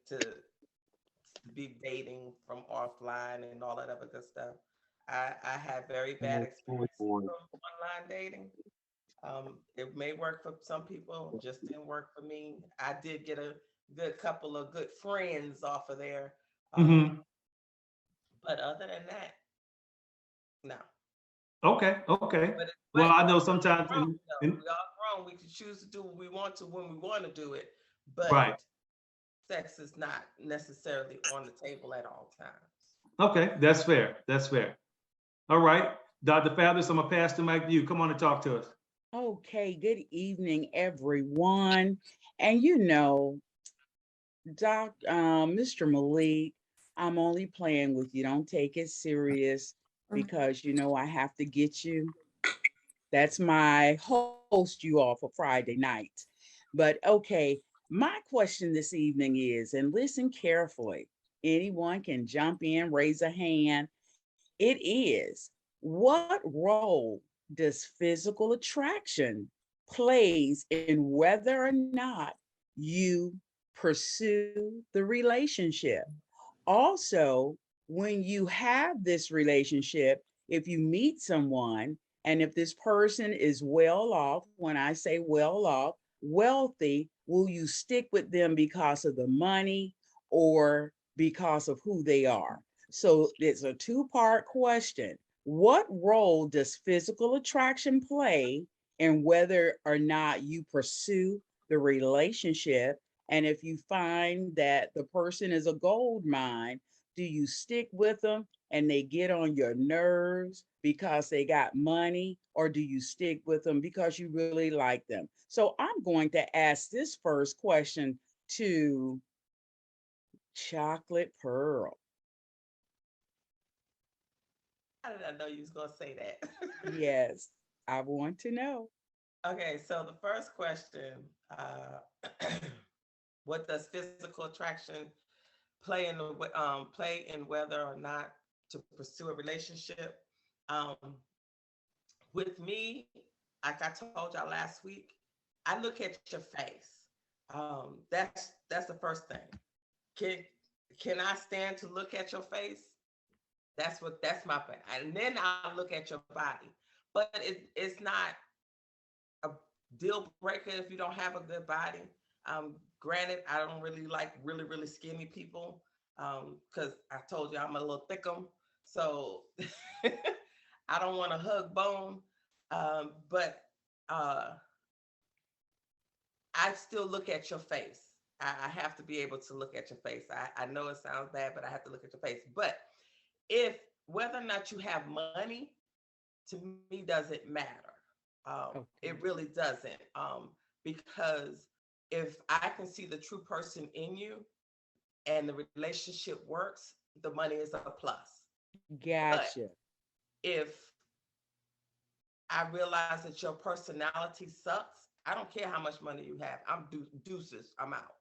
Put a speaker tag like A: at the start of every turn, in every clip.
A: to be dating from offline and all that other good stuff. I had very bad experiences from online dating. It may work for some people, just didn't work for me. I did get a good couple of good friends off of there.
B: Hmm.
A: But other than that, no.
B: Okay, okay. Well,
A: But
B: I know
A: we all
B: sometimes
A: grown though. We all grown. We can choose to do what we want to when we want to do it. But
B: right.
A: sex is not necessarily on the table at all times.
B: Okay, that's fair. That's fair. All right. Dr. Fabulous, I'm gonna pass the mic to you. Come on and talk to us.
C: Okay, good evening, everyone. And you know, Mr. Malik, I'm only playing with you. Don't take it serious because you know I have to get you. That's my host you all for Friday night. But okay, my question this evening is, and listen carefully, anyone can jump in, raise a hand. It is, what role does physical attraction plays in whether or not you pursue the relationship? Also, when you have this relationship, if you meet someone and if this person is well off, when I say well off, wealthy, will you stick with them because of the money or because of who they are? So it's a two-part question. What role does physical attraction play in whether or not you pursue the relationship? And if you find that the person is a gold mine, do you stick with them and they get on your nerves because they got money, or do you stick with them because you really like them? So I'm going to ask this first question to Chocolate Pearl.
A: How did I know you was gonna say that?
C: Yes, I want to know.
A: Okay, so the first question, what does physical attraction play in whether or not to pursue a relationship? Um, with me, like I told y'all last week, I look at your face. That's the first thing. Can can I stand to look at your face? That's my thing. And then I'll look at your body. But it's not a deal breaker if you don't have a good body. Granted, I don't really like really skinny people because I told you I'm a little thickum, so I don't want to hug bone. But uh, I still look at your face. I have to be able to look at your face. I know it sounds bad, but I have to look at your face. But if whether or not you have money, to me doesn't matter. It
C: Okay.
A: really doesn't. Because if I can see the true person in you and the relationship works, the money is a plus. But
C: Gotcha.
A: if I realize that your personality sucks, I don't care how much money you have. I'm deuces. I'm out.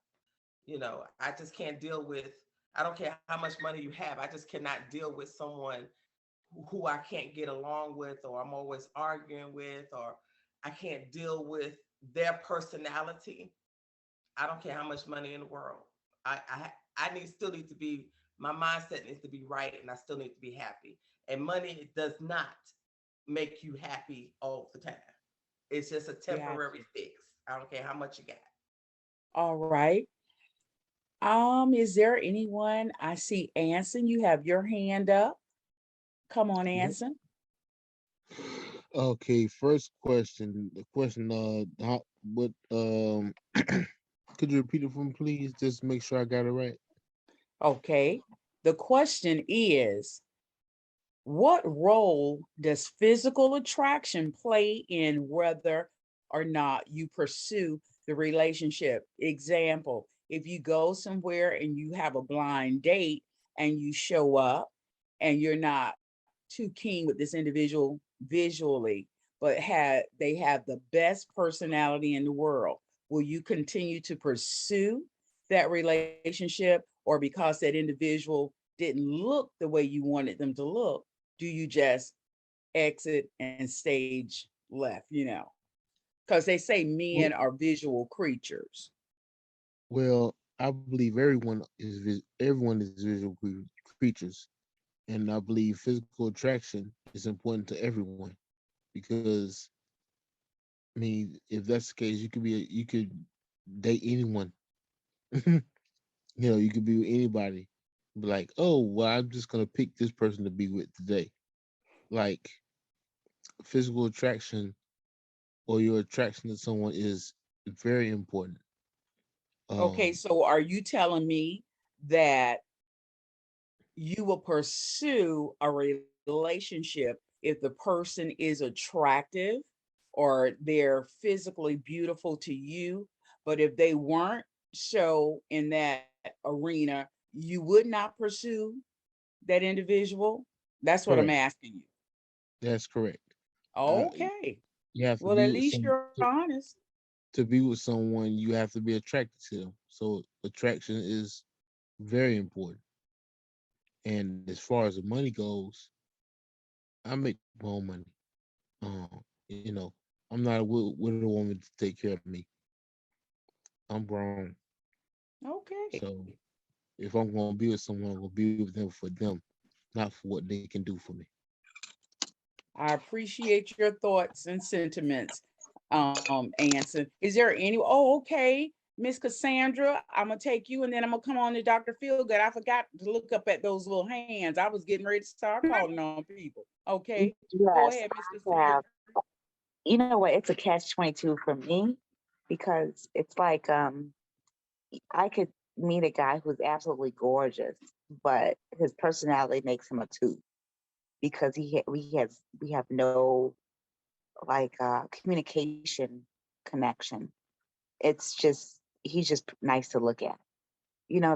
A: You know, I just can't deal with. I don't care how much money you have. I just cannot deal with someone who I can't get along with, or I'm always arguing with, or I can't deal with their personality. I don't care how much money in the world. I still need to be, my mindset needs to be right, and I still need to be happy. And money does not make you happy all the time. It's just a temporary
C: Gotcha.
A: fix. I don't care how much you got.
C: All right. Is there anyone? I see Anson, you have your hand up. Come on,
D: Yep.
C: Anson.
D: Okay, first question. The question how what could you repeat it for me, please? Just make sure I got it right.
C: Okay. The question is, what role does physical attraction play in whether or not you pursue the relationship? Example, if you go somewhere and you have a blind date and you show up and you're not too keen with this individual visually, but they have the best personality in the world, will you continue to pursue that relationship, or because that individual didn't look the way you wanted them to look, do you just exit and stage left, because they say men
D: Well,
C: are visual creatures.
D: well, I believe everyone is visual creatures, and I believe physical attraction is important to everyone because I mean, if that's the case, you could date anyone. You could be with anybody. Be like, oh, well, I'm just gonna pick this person to be with today. Like physical attraction or your attraction to someone is very important.
C: Okay,
D: Um,
C: so are you telling me that you will pursue a relationship if the person is attractive or they're physically beautiful to you, but if they weren't so in that arena, you would not pursue that individual? That's what I'm
D: correct.
C: asking you.
D: That's correct. Uh,
C: Okay.
D: you have to
C: Well,
D: be
C: at
D: with
C: least you're honest.
D: to be with someone. You have to be attracted to them. So attraction is very important. And as far as the money goes, I make my own money. You know, I'm not with a woman to take care of me. I'm grown.
C: Okay.
D: So if I'm gonna be with someone, I'm gonna be with them for them, not for what they can do for me.
C: I appreciate your thoughts and sentiments, Anson. Is there any? Oh, okay, Miss Cassandra, I'm gonna take you, and then I'm gonna come on to Dr. Feelgood. I forgot to look up at those little hands. I was getting ready to start calling on people. Okay, go
E: Yes,
C: ahead, Miss
E: I
C: Cassandra.
E: have. You know what? It's a catch-22 for me because it's like I could meet a guy who's absolutely gorgeous, but his personality makes him a two because we have no like communication connection. It's just he's just nice to look at,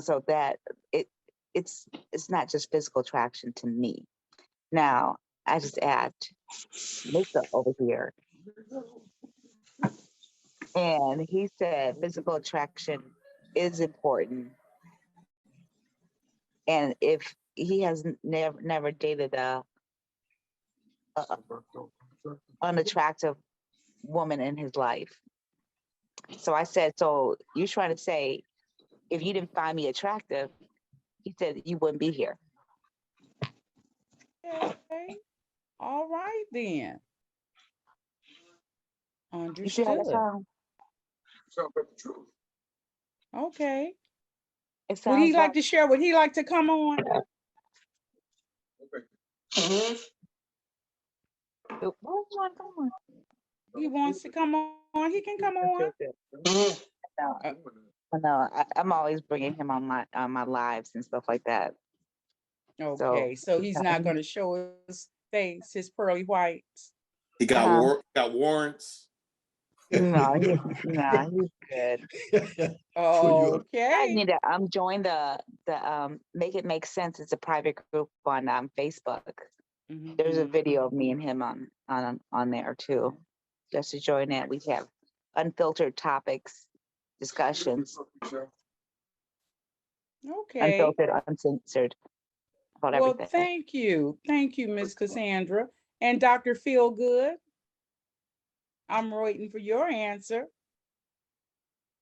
E: So that it it's not just physical attraction to me. Now I just add Mika over here, and he said physical attraction is important, and if he has never dated a unattractive woman in his life. So I said, so you're trying to say if you didn't find me attractive, he said you wouldn't be here.
C: Okay, all right then,
E: You see how that
C: understood.
E: sounds?
C: Okay,
E: It
C: would he
E: sounds
C: like
E: like
C: to share? Would he like to come on?
E: why would you want to come on?
C: He wants to come on. He can come on.
E: No,
C: Uh,
E: no, I'm always bringing him on my lives and stuff like that. So
C: okay, so he's not going to show his face, his pearly whites.
F: He got
E: uh,
F: got warrants.
E: no, he's good. I
C: Okay.
E: need to join the Make It Make Sense. It's a private group on Facebook. There's a
C: Mhm.
E: video of me and him on there too. Just to join that, we have unfiltered topics, discussions,
C: Okay.
E: unfiltered, uncensored about
C: Well,
E: everything.
C: thank you. Thank you, Miss Cassandra. And Dr. Feelgood, I'm waiting for your answer.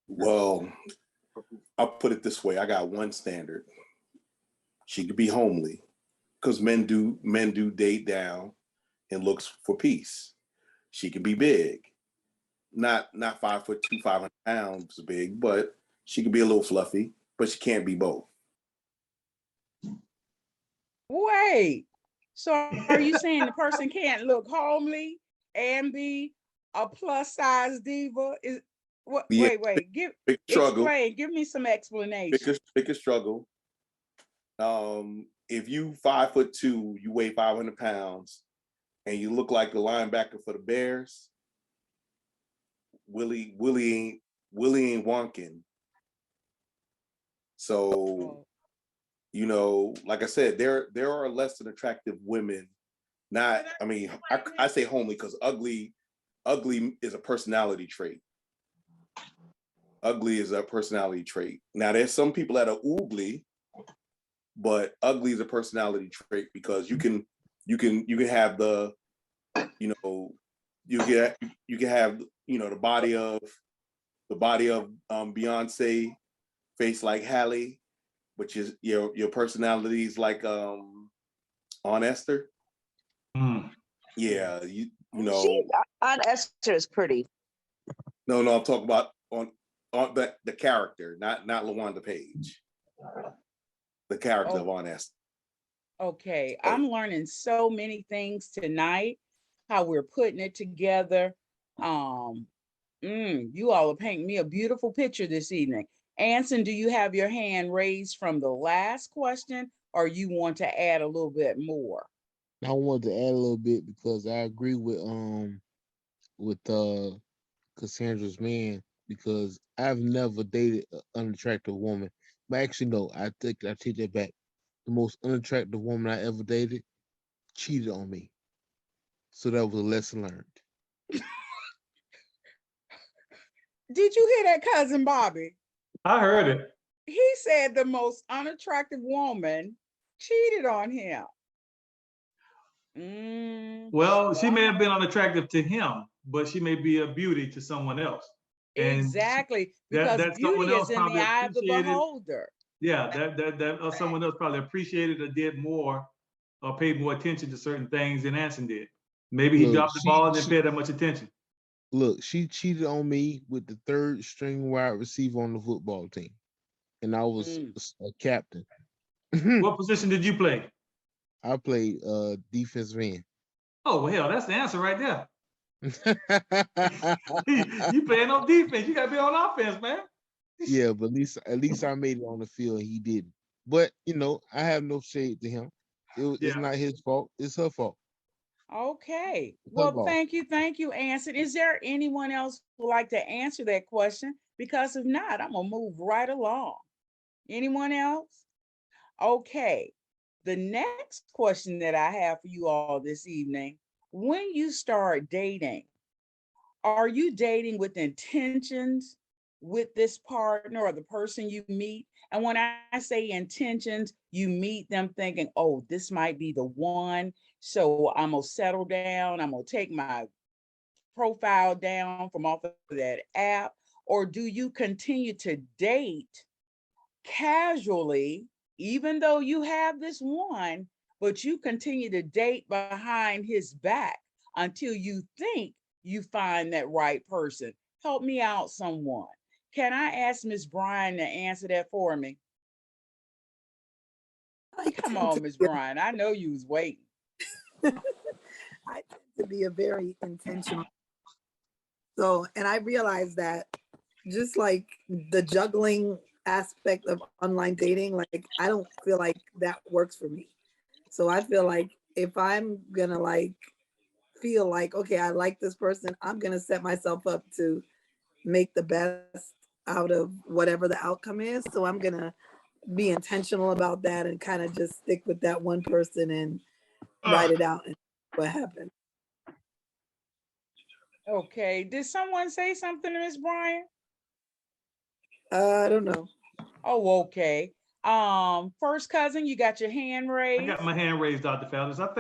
F: Well, I'll put it this way: I got one standard. She could be homely, because men do date down and looks for peace. She can be big, not 5'2", 500 pounds big, but she can be a little fluffy. But she can't be both.
C: Wait. So are you saying the person can't look homely and be a plus size diva? Is what
F: Yeah,
C: wait, give
F: big struggle,
C: explain, give me some explanation.
F: big struggle. If you 5'2", you weigh 500 pounds, and you look like the linebacker for the Bears, Willie ain't wonking. So,
C: Oh,
F: like I said, there are less than attractive women. Not, I mean, I say homely because ugly is a personality trait. Ugly is a personality trait. Now, there's some people that are ugly, but ugly is a personality trait because you can have you know you can have the body of Beyonce, face like Hallie, which is your personality is like Aunt Esther.
B: Mm.
F: Yeah, you
E: She,
F: know.
E: Aunt Esther is pretty.
F: No, I'm talking about on the character, not LaWanda Page. The character of
C: Oh,
F: Aunt Esther.
C: okay.
F: But
C: I'm learning so many things tonight, how we're putting it together. Um, you all are painting me a beautiful picture this evening. Anson, do you have your hand raised from the last question, or you want to add a little bit more?
D: I wanted to add a little bit because I agree with Cassandra's man, because I've never dated an unattractive woman. But actually, no, I take that back. The most unattractive woman I ever dated cheated on me. So that was a lesson learned.
C: Did you hear that, cousin Bobby?
B: I heard it.
C: He said the most unattractive woman cheated on him.
B: Well, she may have been
C: Wow.
B: unattractive to him, but she may be a beauty to someone else. And
C: Exactly,
B: that
C: because
B: someone
C: beauty
B: else
C: is in the
B: probably
C: eye of the
B: appreciated.
C: beholder.
B: Yeah, that someone else probably appreciated or did more or paid more attention to certain things than Anson did. Maybe he
D: Look,
B: dropped the ball and didn't pay that much attention.
D: she cheated on me with the third string wide receiver on the football team, and I was
C: Mm.
D: a captain.
B: What position did you play?
D: I played defensive end.
B: Oh, well, hell, that's the answer right there. You playing on defense. You got to be on offense, man.
D: Yeah, but at least I made it on the field. He didn't. But I have no shade to him. It's
B: Yeah.
D: not his fault. It's her fault.
C: Okay.
D: It's her
C: Well,
D: loss.
C: thank you, Anson. Is there anyone else who would like to answer that question? Because if not, I'm gonna move right along. Anyone else? Okay. The next question that I have for you all this evening: when you start dating, are you dating with intentions with this partner or the person you meet? And when I say intentions, you meet them thinking, oh, this might be the one. So I'm going to settle down. I'm going to take my profile down from off of that app. Or do you continue to date casually, even though you have this one, but you continue to date behind his back until you think you find that right person? Help me out, someone. Can I ask Miss Bryan to answer that for me?
G: I
C: Come
G: tend
C: on,
G: to
C: Miss
G: be
C: Bryan. I know you was waiting.
G: I tend to be a very intentional. So, and I realized that just like the juggling aspect of online dating, like I don't feel like that works for me. So I feel like if I'm gonna feel like, okay, I like this person, I'm gonna set myself up to make the best out of whatever the outcome is. So I'm gonna be intentional about that and kind of just stick with that one person and write it out and what happened.
C: Okay. Did someone say something to Miss Bryan?
G: I don't know.
C: Oh, okay. First cousin, you got your hand
B: I
C: raised.
B: got my hand raised, Dr. Feldes. I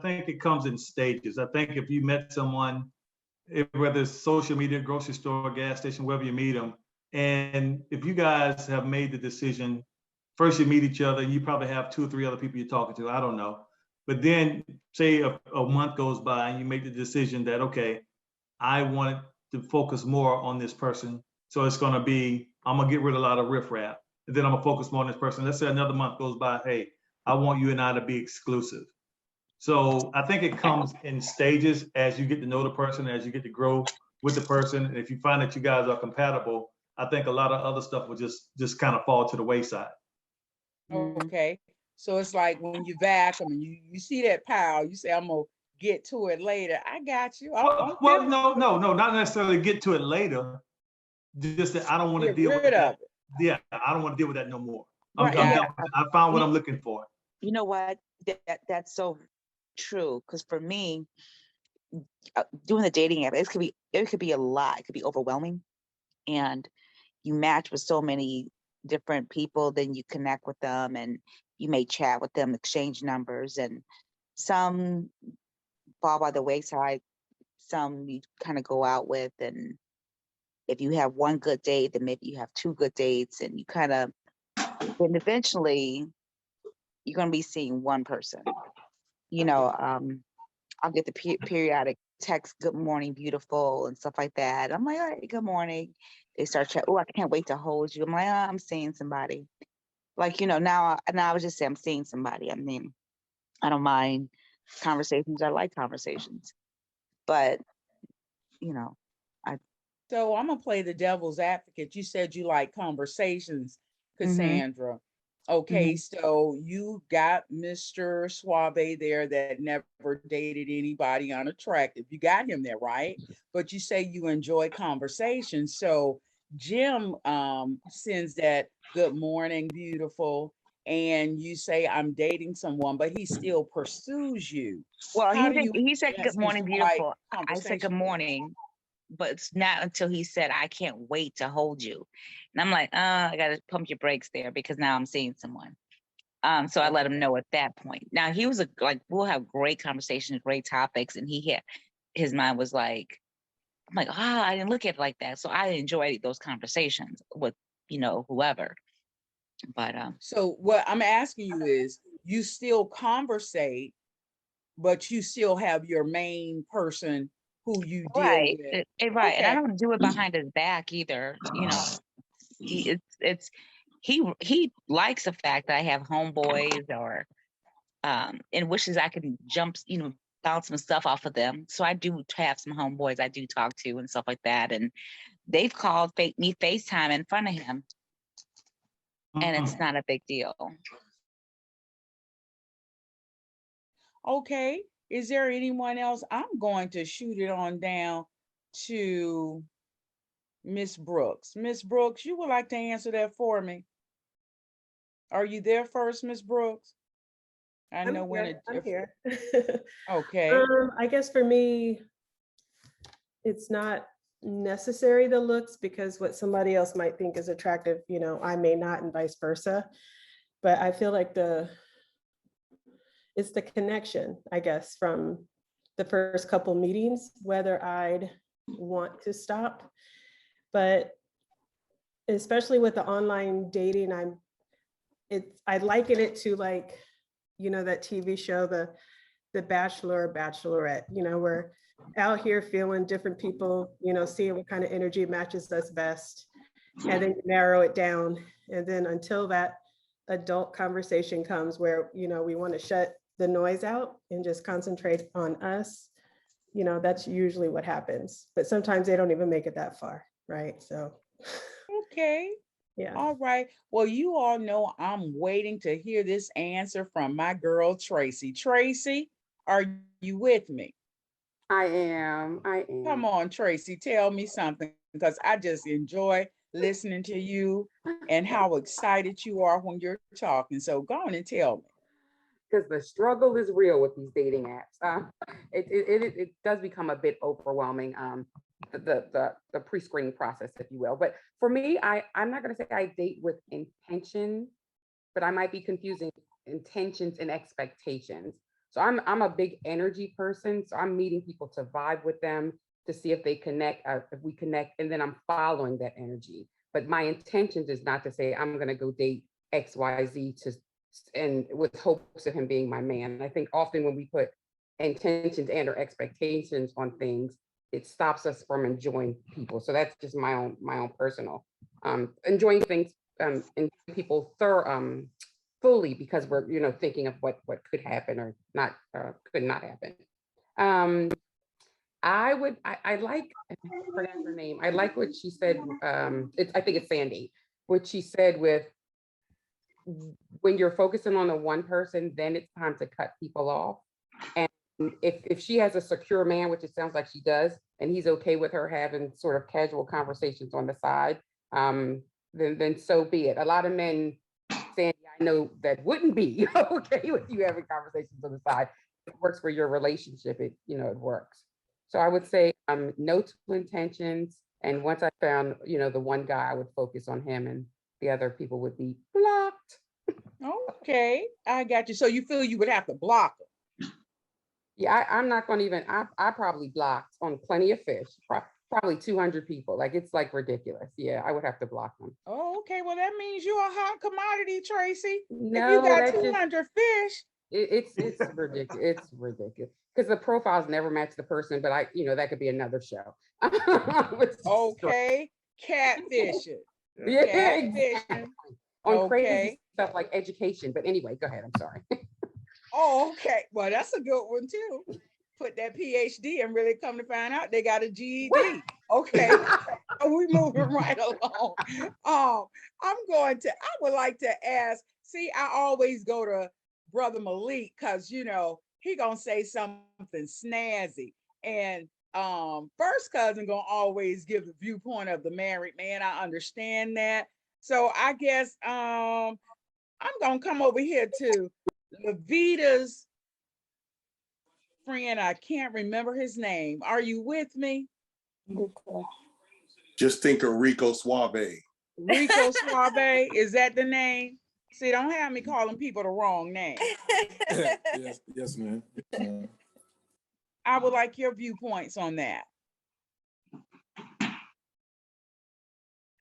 B: think it comes in stages. I think if you met someone, whether it's social media, grocery store, gas station, wherever you meet them, and if you guys have made the decision, first you meet each other, and you probably have 2 or 3 other people you're talking to. I don't know, but then say a month goes by and you make the decision that okay, I wanted to focus more on this person, so it's going to be I'm gonna get rid of a lot of riffraff, and then I'm gonna focus more on this person. Let's say another month goes by. Hey, I want you and I to be exclusive. So I think it comes in stages as you get to know the person, as you get to grow with the person. And if you find that you guys are compatible, I think a lot of other stuff will just kind of fall to the wayside.
C: Okay. So it's like when you vacuum and you see that pile, you say, I'm gonna get to it later. I got you. I'm
B: Well,
C: feeling
B: no, not necessarily get to it later. Just that I don't want to
C: get
B: deal with
C: rid
B: that.
C: of it.
B: Yeah, I don't want to deal with that no more. I'm
C: Right.
B: done.
E: Yeah,
B: I found what
E: you,
B: I'm looking for.
E: you know what? That's so true. Because for me, doing the dating app, it could be a lot. It could be overwhelming, and you match with so many different people. Then you connect with them, and you may chat with them, exchange numbers, and some fall by the wayside. Some you kind of go out with, and if you have one good date, then maybe you have two good dates, and you kind of, then eventually you're going to be seeing one person. You know, I'll get the periodic text, "Good morning, beautiful," and stuff like that. I'm like, "All right, good morning." They start chatting. "Oh, I can't wait to hold you." I'm like, "Oh, I'm seeing somebody." Like, now I would just say I'm seeing somebody. I mean, I don't mind conversations. I like conversations, but I.
C: So I'm gonna play the devil's advocate. You said you like conversations,
E: Mhm,
C: Cassandra. Okay,
E: mhm.
C: so you got Mr. Suave there that never dated anybody unattractive. You got him there, right? But you say you enjoy conversations. So Jim sends that "good morning, beautiful," and you say, "I'm dating someone," but he still pursues you.
E: Well,
C: How
E: he
C: do
E: said
C: you
E: he said
C: that
E: good
C: since
E: morning,
C: you like
E: beautiful. I said good
C: conversation?
E: morning, but it's not until he said, "I can't wait to hold you," and I'm like, I gotta pump your brakes there because now I'm seeing someone. So I let him know at that point. Now he was like, we'll have great conversations, great topics, and his mind was like, I'm like, I didn't look at it like that. So I enjoyed those conversations with whoever. But
C: So what I'm asking you is, you still conversate, but you still have your main person who you deal
E: right,
C: with.
E: right, and I
C: Okay.
E: don't do it behind his back either. He likes the fact that I have homeboys or and wishes I could bounce some stuff off of them. So I do have some homeboys I do talk to and stuff like that, and they've called me FaceTime in front of him, and it's not a big deal.
C: Okay. Is there anyone else? I'm going to shoot it on down to Miss Brooks. Miss Brooks, you would like to answer that for me? Are you there first, Miss Brooks? I know when it.
H: I'm here.
C: Okay.
H: I guess for me, it's not necessary the looks, because what somebody else might think is attractive, I may not, and vice versa. But I feel like it's the connection, I guess, from the first couple meetings, whether I'd want to stop. But especially with the online dating, I liken it to, like, that TV show, the Bachelor or Bachelorette. We're out here feeling different people, seeing what kind of energy matches us best, and then narrow it down. And then until that adult conversation comes where, we want to shut the noise out and just concentrate on us, that's usually what happens. But sometimes they don't even make it that far, right? So,
C: Okay.
H: yeah.
C: All right. Well, you all know I'm waiting to hear this answer from my girl, Tracy. Tracy, are you with me?
I: I am.
C: Come on, Tracy, tell me something, because I just enjoy listening to you and how excited you are when you're talking. So go on and tell me.
I: Because the struggle is real with these dating apps. It does become a bit overwhelming. The pre-screening process, if you will. But for me, I'm not going to say I date with intention, but I might be confusing intentions and expectations. So I'm a big energy person. So I'm meeting people to vibe with them, to see if they connect, if we connect, and then I'm following that energy. But my intentions is not to say I'm going to go date XYZ and with hopes of him being my man. I think often when we put intentions and or expectations on things, it stops us from enjoying people. So that's just my own personal enjoying things and people fully, because we're thinking of what could happen or not could not happen. um I like, I forgot her name. I like what she said. I think it's Sandy, what she said with, when you're focusing on the one person, then it's time to cut people off. And if she has a secure man, which it sounds like she does, and he's okay with her having sort of casual conversations on the side, then so be it. A lot of men, Sandy, I know, that wouldn't be okay with you having conversations on the side. If it works for your relationship, it works. So I would say no to intentions. And once I found, the one guy, I would focus on him, and the other people would be blocked.
C: Okay, I got you. So you feel you would have to block them?
I: Yeah, I'm not going to even, I probably blocked on plenty of fish. probably 200 people. Like it's like ridiculous. Yeah, I would have to block them.
C: Oh, okay. Well, that means you're a hot commodity, Tracy. If you
I: No,
C: got
I: that just
C: 200 fish,
I: it's ridiculous. It's ridiculous because the profiles never match the person. But that could be another show.
C: okay. Catfishing.
I: Yeah,
C: Catfishing.
I: exactly. On crazy
C: Okay.
I: stuff like education. But anyway, go ahead. I'm sorry.
C: Oh, okay. Well, that's a good one too. Put that PhD and really come to find out they got a GED. Okay. We moving right along. I would like to ask, see, I always go to Brother Malik because he gonna say something snazzy. And first cousin gonna always give the viewpoint of the married man. I understand that. So I guess I'm gonna come over here to Levita's friend. I can't remember his name. Are you with me?
F: Just think of Rico Suave.
C: Rico Suave, is that the name? See, don't have me calling people the wrong name.
J: Yes, ma'am.
C: I would like your viewpoints on that.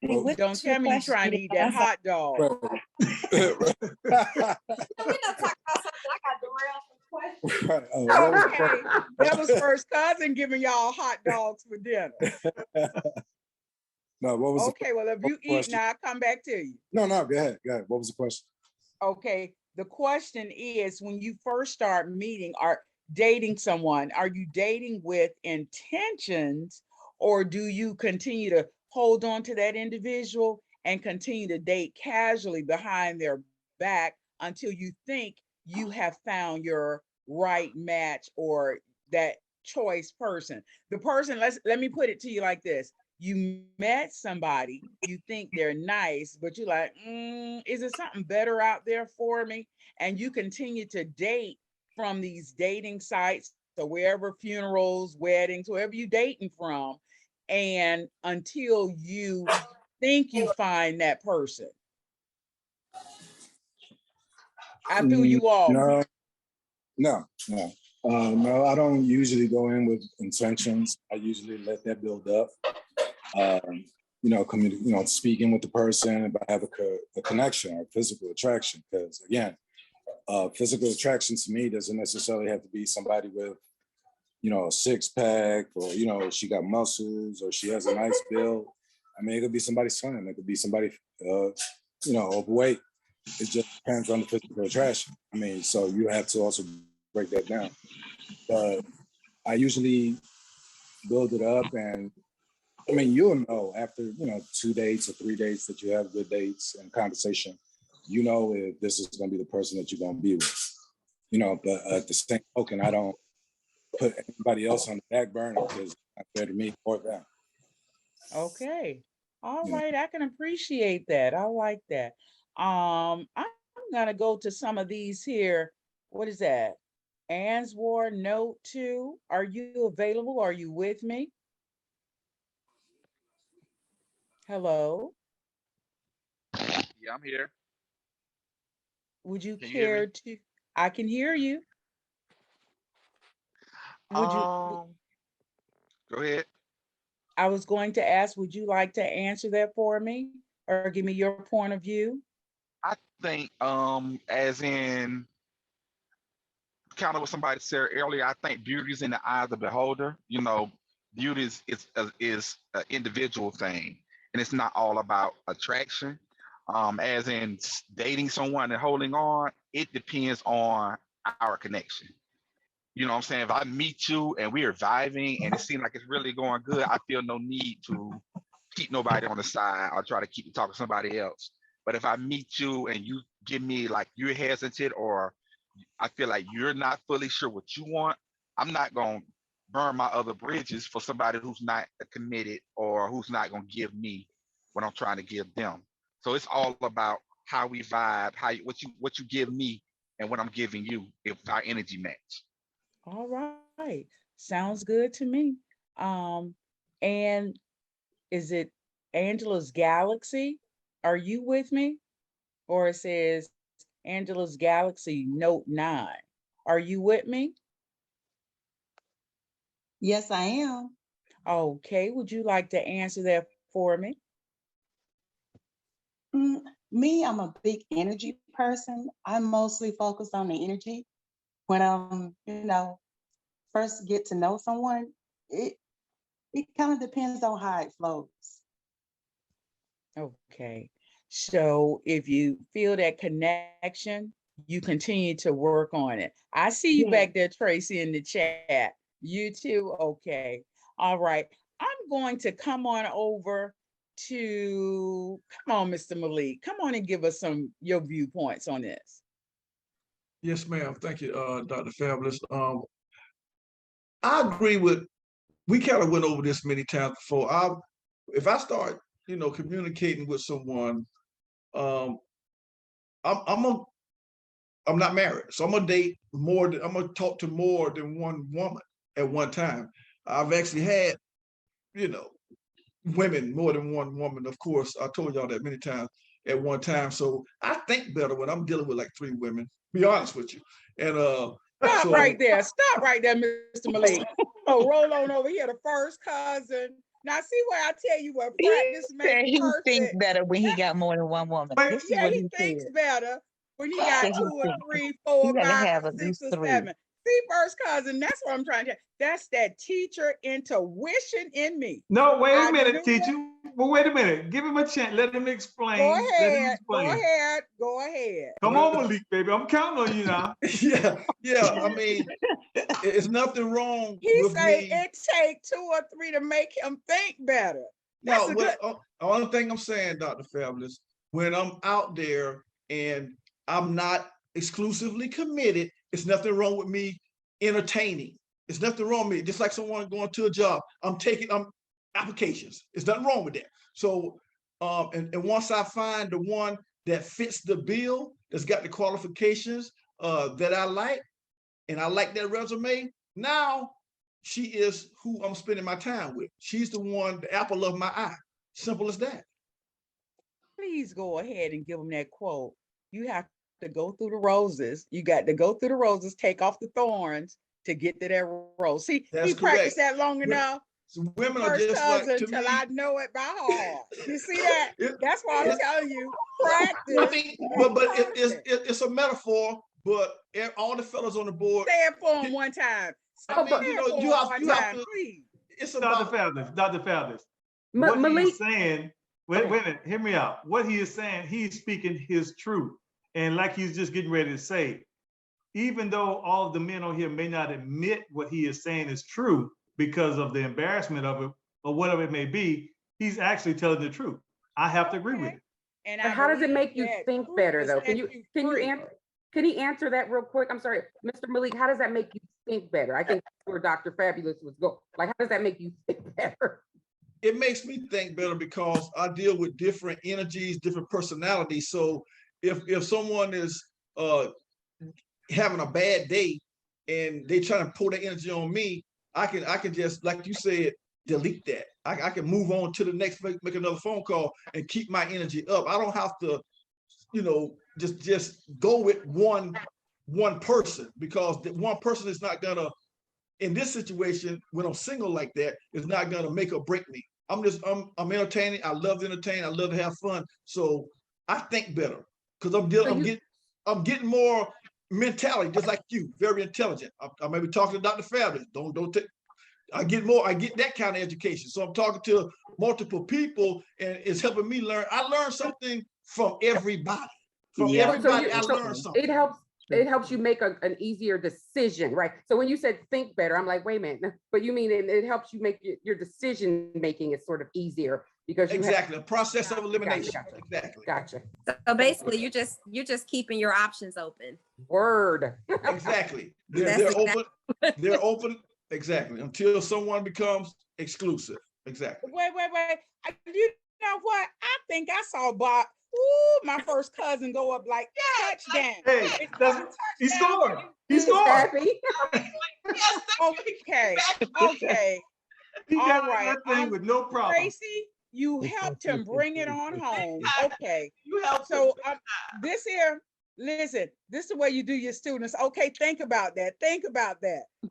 J: Well,
C: Don't tell me you're trying to eat that hot dog.
J: Right.
K: We're not talking about something I got derailed from
J: Right.
C: Okay, that was first cousin giving y'all hot dogs for dinner.
J: No, what was
C: Okay, well, if you eat now, I'll come back to you.
J: No, go ahead. Go ahead. What was the question?
C: Okay, the question is, when you first start meeting or dating someone, are you dating with intentions, or do you continue to hold on to that individual and continue to date casually behind their back until you think you have found your right match or that choice person? The person, let me put it to you like this. You met somebody, you think they're nice, but you're like, is there something better out there for me? And you continue to date from these dating sites, so wherever, funerals, weddings, wherever you dating from, and until you think you find that person. I threw you off.
J: No. No, I don't usually go in with intentions. I usually let that build up. Speaking with the person, but have a connection or physical attraction. Because again, physical attraction to me doesn't necessarily have to be somebody with, a six pack, or she got muscles, or she has a nice build. I mean, it could be somebody slim. It could be somebody, overweight. It just depends on the physical attraction. I mean, so you have to also break that down. But I usually build it up, and I mean, you'll know after 2 dates or 3 dates that you have good dates and conversation. If this is going to be the person that you're going to be with. But at the same token, I don't put anybody else on the back burner because it's not fair to me or them.
C: Okay. All right. I can appreciate that. I like that. I'm gonna go to some of these here. What is that? Answar Note 2. Are you available? Are you with me? Hello.
L: Yeah, I'm here.
C: Would you
L: Can you hear me?
C: care to? I can hear you. Would you?
L: Go ahead.
C: I was going to ask, would you like to answer that for me or give me your point of view?
L: I think, as in kind of what somebody said earlier, I think beauty is in the eye of the beholder. Beauty is an individual thing, and it's not all about attraction. As in dating someone and holding on, it depends on our connection. You know what I'm saying? If I meet you and we are vibing and it seems like it's really going good, I feel no need to keep nobody on the side or try to keep talking to somebody else. But if I meet you and you give me like you're hesitant or I feel like you're not fully sure what you want, I'm not going to burn my other bridges for somebody who's not committed or who's not going to give me what I'm trying to give them. So it's all about how we vibe, what you give me and what I'm giving you if our energy match.
C: All right. Sounds good to me. And is it Angela's Galaxy? Are you with me? Or it says Angela's Galaxy Note 9. Are you with me?
M: Yes, I am.
C: Okay, would you like to answer that for me?
M: Me, I'm a big energy person. I'm mostly focused on the energy. When first get to know someone, it kind of depends on how it flows.
C: Okay. So if you feel that connection, you continue to work on it. I see you back there, Tracy, in the chat. You too? Okay. All right. I'm going to come on over to, come on, Mr. Malik. Come on and give us your viewpoints on this.
N: Yes, ma'am. Thank you, Dr. Fabulous. I agree with, we kind of went over this many times before. If I start, communicating with someone, um, I'm not married, so I'm gonna talk to more than one woman at one time. I've actually had, you know, women, more than one woman. Of course, I told y'all that many times at one time. So I think better when I'm dealing with like 3 women. Be honest with you. And
C: Stop right there. Stop right there, Mr. Malik. Oh, roll on over here. The first cousin. Now, see where I tell you what practice makes
E: He
C: perfect.
E: thinks better when he got more than one woman. This is what
C: he thinks
E: said.
C: better when he got
E: Said he
C: 2 or
E: think-
C: 3, 4,
E: You gotta
C: 5,
E: have
C: or
E: at
C: 6
E: least
C: or
E: 3.
C: 7. See, first cousin, that's what I'm trying to. That's that teacher intuition in me.
B: No, wait
C: I
B: a minute,
C: knew
B: teacher. Well, wait a minute. Give him a chance. Let him explain.
C: Go
B: Let him
C: ahead.
B: explain.
C: Go ahead. Go ahead.
B: Come on, Malik, baby. I'm counting on you now.
N: yeah. I mean, it's nothing wrong
C: He
N: with
C: say
N: me.
C: it take 2 or 3 to make him think better. That's
N: No, the only thing I'm saying, Dr. Fabulous, when I'm out there and I'm not exclusively committed, it's nothing wrong with me entertaining. It's nothing wrong with me. Just like someone going to a job, I'm taking applications. It's nothing wrong with that. So, and once I find the one that fits the bill, that's got the qualifications that I like, and I like that resume, now she is who I'm spending my time with. She's the one, the apple of my eye. Simple as that.
C: Please go ahead and give him that quote. You have to go through the roses. You got to go through the roses, take off the thorns to get to that rose. See,
N: That's
C: he practiced
N: correct.
C: that long enough.
N: So women are
C: First
N: just like,
C: cousin
N: to
C: till
N: me,
C: I know it by heart. You see that? That's why I'm telling you,
N: I
C: practice.
N: mean, but it's a metaphor. But all the fellas on the board,
C: Say it for him one time.
N: I mean, you have to.
C: Please.
N: It's
B: Dr.
N: about
B: Fabulous. Dr. Fabulous. What he
I: Malik,
B: is saying, wait a minute, hear me out. What he is saying, he's speaking his truth. And like he's just getting ready to say, even though all of the men on here may not admit what he is saying is true because of the embarrassment of it or whatever it may be, he's actually telling the truth. I have to agree with it.
C: And
I: but how does it make you think better though? Can he answer that real quick? I'm sorry, Mr. Malik, how does that make you think better? I think that's where Dr. Fabulous was going. Like, how does that make you think better?
N: It makes me think better because I deal with different energies, different personalities. So if someone is having a bad day and they trying to pull the energy on me, I can just, like you said, delete that. I can move on to the next, make another phone call and keep my energy up. I don't have to, just go with one person, because the one person is not gonna, in this situation, when I'm single like that, is not gonna make or break me. I'm entertaining. I love to entertain. I love to have fun. So I think better because I'm getting more mentality, just like you, very intelligent. I may be talking to Dr. Fabulous. Don't take. I get that kind of education. So I'm talking to multiple people, and it's helping me learn. I learn something from everybody. From everybody, I learn something.
I: It helps you make an easier decision, right? So when you said think better, I'm like, wait a minute, but you mean it helps you make your decision making is sort of easier because you
N: a process of elimination.
I: Gotcha.
N: Exactly.
I: Gotcha.
K: So basically, you're just keeping your options open.
I: Word.
N: Exactly. They're open. They're open. Exactly. Until someone becomes exclusive. Exactly.
C: Wait. You know what? I think I saw Bob. Ooh, my first cousin go up like touchdown.
B: Hey, he scored. He scored.
I: Happy.
C: Okay.
B: He got
C: All right.
B: that thing with no problem.
C: Tracy, you helped him bring it on home. Okay.
A: You helped.
C: So this here, listen, this is the way you do your students. Okay, think about that.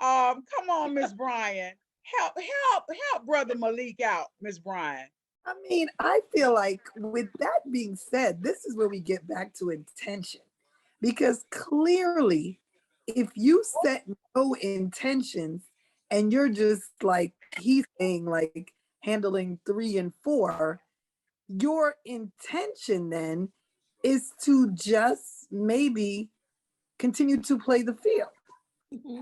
C: Come on, Miss Bryan. help brother Malik out, Miss Bryan.
G: I mean, I feel like with that being said, this is where we get back to intention. Because clearly, if you set no intentions and you're just like he's saying, like handling 3 and 4, your intention then is to just maybe continue to play the field.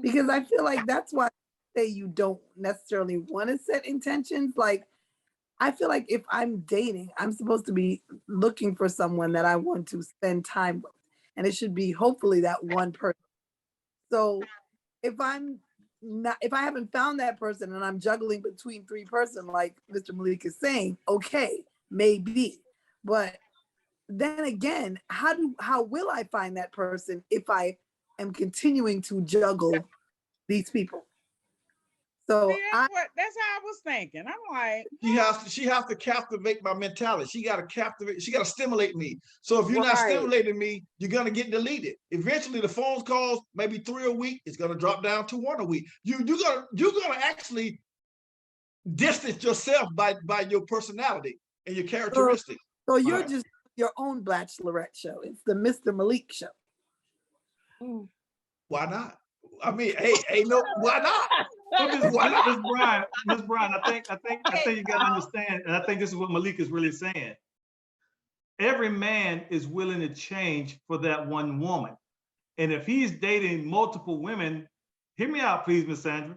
G: Because I feel like that's why I say you don't necessarily want to set intentions. Like, I feel like if I'm dating, I'm supposed to be looking for someone that I want to spend time with. And it should be hopefully that one person. So if I haven't found that person and I'm juggling between 3 person, like Mr. Malik is saying, okay, maybe. But then again, how will I find that person if I am continuing to juggle these people? So
C: See, that's how I was thinking. I'm like,
N: she has to captivate my mentality. She got to captivate. She got to stimulate me. So if you're not
I: Right.
N: stimulating me, you're gonna get deleted. Eventually, the phone calls, maybe 3 a week, it's gonna drop down to 1 a week. You're gonna actually distance yourself by your personality and your characteristics.
G: So you're just your own bachelorette show. It's the Mr. Malik show.
N: Why not? I mean, hey, no, why not? Why not?
B: Miss Bryan, I think you gotta understand, and I think this is what Malik is really saying. Every man is willing to change for that one woman. And if he's dating multiple women, hear me out, please, Miss Sandra.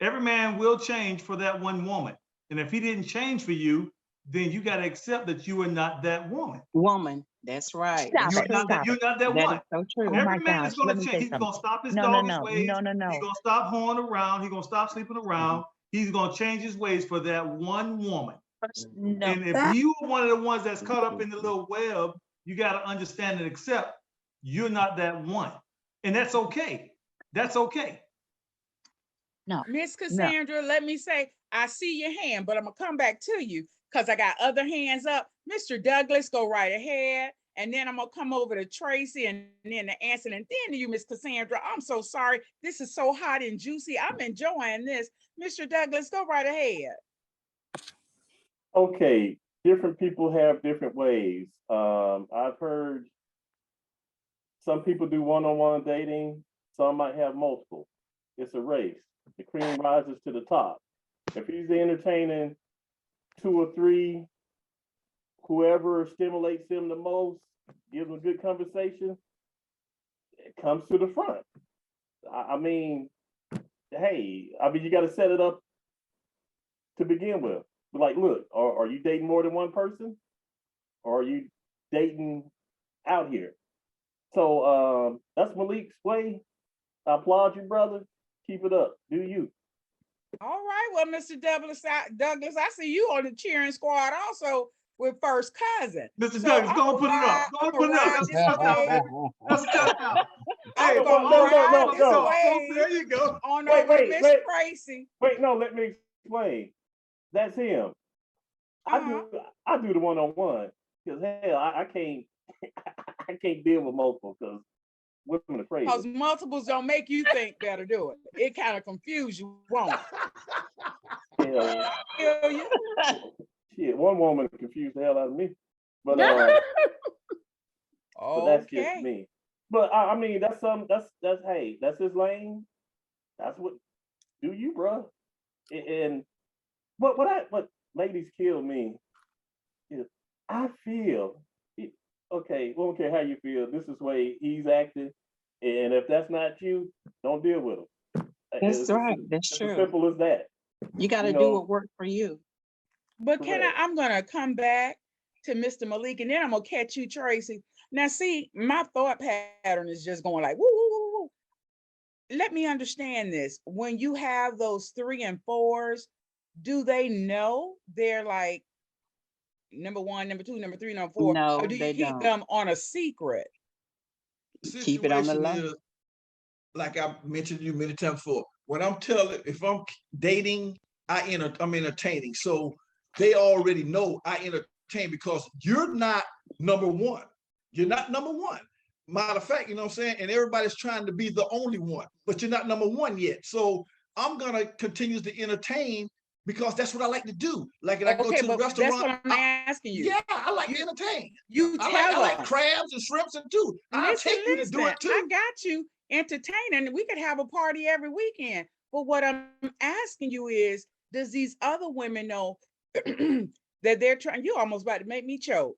B: Every man will change for that one woman. And if he didn't change for you, then you got to accept that you are not that woman.
M: That's right.
E: Stop it.
B: You're not that
E: That
B: one.
E: is so true. Oh
B: Every
E: my
B: man
E: gosh,
B: is going
E: let
B: to
E: me
B: change.
E: say
B: He's going to stop his
E: No,
B: doggish ways.
E: no.
B: He's going to stop horning around. He's going to stop sleeping around. He's going to change his ways for that one woman.
E: No.
B: And if you are one of the ones that's caught up in the little web, you got to understand and accept you're not that one. And that's okay. That's okay.
E: No.
C: Miss Cassandra, let me say, I see your hand, but I'm gonna come back to you because I got other hands up. Mr. Douglas, go right ahead. And then I'm gonna come over to Tracy and then to Anson and then to you, Miss Cassandra. I'm so sorry. This is so hot and juicy. I'm enjoying this. Mr. Douglas, go right ahead.
O: Okay, different people have different ways. I've heard some people do one-on-one dating, some might have multiple. It's a race. The cream rises to the top. If he's entertaining 2 or 3, whoever stimulates him the most, gives him good conversation, it comes to the front. I mean, hey, you got to set it up to begin with. Like, look, are you dating more than one person? Or are you dating out here? So that's Malik's way. I applaud you, brother. Keep it up. Do you?
C: All right. Well, Mr. Douglas, I see you on the cheering squad also with First Cousin.
B: Mr. Douglas, go and put it up. Go and put it up. That's a touchdown. Hey,
O: no.
B: There you go.
C: On over to Miss Tracy.
O: Wait, no, let me explain. That's him. I do the one-on-one because hell, I can't deal with multiple because women are crazy.
C: Because multiples don't make you think better, do it? It kind of confuse you, won't it?
O: Shit, one woman confused the hell out of me. But but that's just me. But I mean, that's hey, that's his lane. That's what do you, bro? And what ladies kill me is I feel okay. We don't care how you feel. This is the way he's acting, and if that's not you, don't deal with him.
M: That's right. That's true.
O: As simple as that.
M: You got to do what works for you.
C: But I'm gonna come back to Mr. Malik, and then I'm gonna catch you, Tracy. Now, see, my thought pattern is just going like, woo, woo, woo, woo. Let me understand this. When you have those 3 and 4s, do they know they're like number 1, number 2, number 3, number 4?
M: No,
C: or do you
M: they
C: keep
M: don't.
C: them on a secret?
M: Keep it on the line.
N: Like I mentioned you many times before, when if I'm dating, I'm entertaining. So they already know I entertain because you're not number 1. You're not number 1. Matter of fact, you know what I'm saying? And everybody's trying to be the only one, but you're not number 1 yet. So I'm gonna continue to entertain because that's what I like to do. Like, and I go
C: Okay,
N: to the
C: but that's
N: restaurant.
C: what I'm asking you.
N: Yeah, I like to entertain.
C: You
N: I
C: tell
N: like
C: us.
N: crabs and shrimps and too. I'll
C: Listen,
N: take you to do it too.
C: I got you entertaining. We could have a party every weekend. But what I'm asking you is, does these other women know that they're trying? You almost about to make me choke.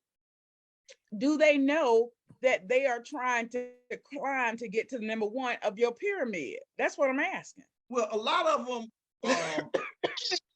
C: Do they know that they are trying to climb to get to the number one of your pyramid? That's what I'm asking.
N: Well, a lot of them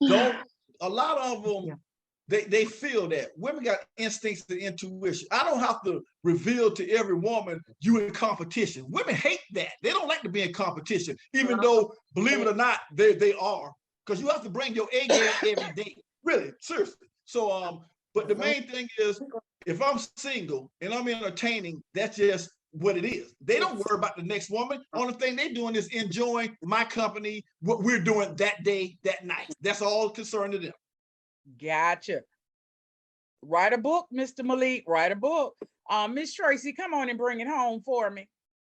N: don't. A lot of them, they feel that women got instincts and intuition. I don't have to reveal to every woman you in competition. Women hate that. They don't like to be in competition, even though, believe it or not, they are. Because you have to bring your A game every day. Really, seriously. So, but the main thing is, if I'm single and I'm entertaining, that's just what it is. They don't worry about the next woman. Only thing they're doing is enjoying my company, what we're doing that day, that night. That's all concerned to them.
C: Gotcha. Write a book, Mr. Malik. Write a book. Miss Tracy, come on and bring it home for me.